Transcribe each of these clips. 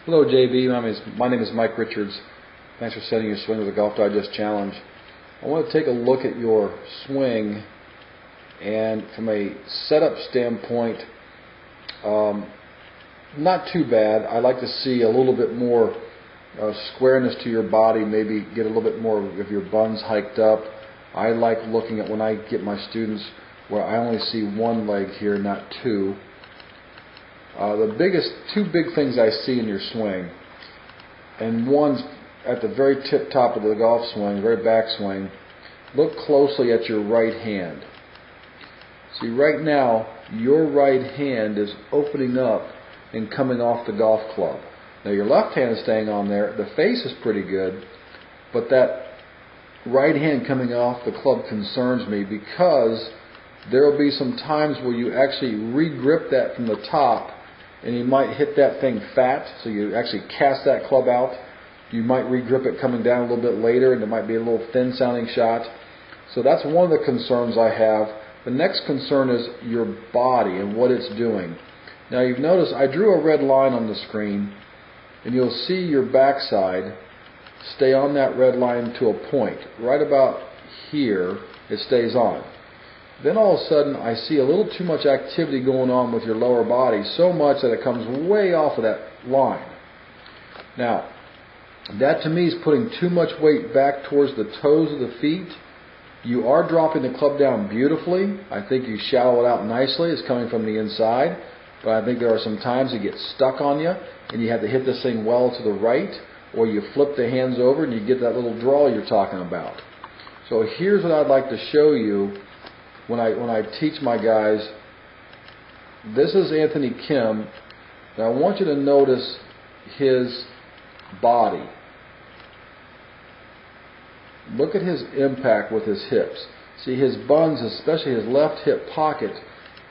Hello, JB. My name is Mike Richards. Thanks for sending your swing with the Golf Digest Challenge. I want to take a look at your swing, and from a setup standpoint, not too bad. I like to see a little bit more squareness to your body, maybe get a little bit more of your buns hiked up. I like looking at when I get my students where I only see one leg here, not two. The two big things I see in your swing, and one's at the very tip top of the golf swing, very back swing. Look closely at your right hand. See, right now, your right hand is opening up and coming off the golf club. Now your left hand is staying on there. The face is pretty good, but that right hand coming off the club concerns me, because there will be some times where you actually re-grip that from the top, and you might hit that thing fat, so you actually cast that club out. You might re-grip it coming down a little bit later, and it might be a little thin sounding shot. So that's one of the concerns I have. The next concern is your body and what it's doing. Now you've noticed I drew a red line on the screen, and you'll see your backside stay on that red line to a point. Right about here, it stays on. Then all of a sudden, I see a little too much activity going on with your lower body, so much that it comes way off of that line. Now, that to me is putting too much weight back towards the toes of the feet. You are dropping the club down beautifully. I think you shallow it out nicely. It's coming from the inside. But I think there are some times it gets stuck on you, and you have to hit this thing well to the right, or you flip the hands over and you get that little draw you're talking about. So here's what I'd like to show you when I teach my guys. This is Anthony Kim. Now I want you to notice his body. Look at his impact with his hips. See, his buns, especially his left hip pocket,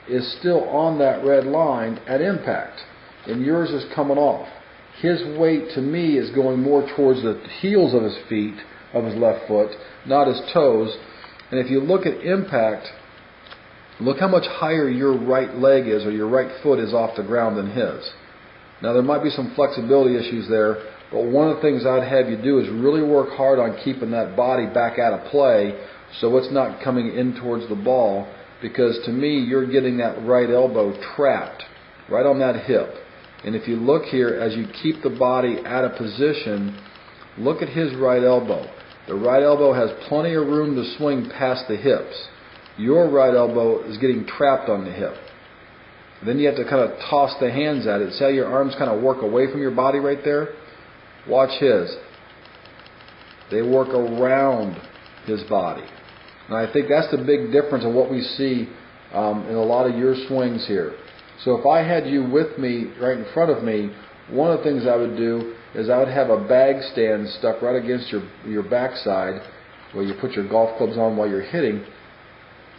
is still on that red line at impact, and yours is coming off. His weight, to me, is going more towards the heels of his feet, of his left foot, not his toes. And if you look at impact, look how much higher your right leg is, or your right foot is off the ground than his. Now there might be some flexibility issues there, but one of the things I'd have you do is really work hard on keeping that body back out of play so it's not coming in towards the ball, because to me you're getting that right elbow trapped right on that hip. And if you look here, as you keep the body out of position, look at his right elbow. The right elbow has plenty of room to swing past the hips. Your right elbow is getting trapped on the hip. Then you have to kind of toss the hands at it. See how your arms kind of work away from your body right there? Watch his. They work around his body. And I think that's the big difference of what we see in a lot of your swings here. So if I had you with me right in front of me, one of the things I would do is I would have a bag stand stuck right against your backside where you put your golf clubs on while you're hitting,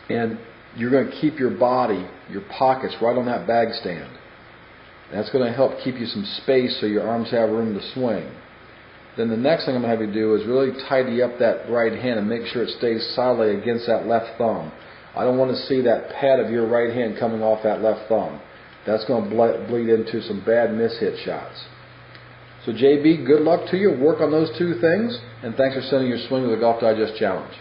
and you're going to keep your body, your pockets, right on that bag stand. That's going to help keep you some space so your arms have room to swing. Then the next thing I'm going to have you do is really tidy up that right hand and make sure it stays solidly against that left thumb. I don't want to see that pad of your right hand coming off that left thumb. That's going to bleed into some bad miss-hit shots. So JB, good luck to you. Work on those two things, and thanks for sending your swing with the Golf Digest Challenge.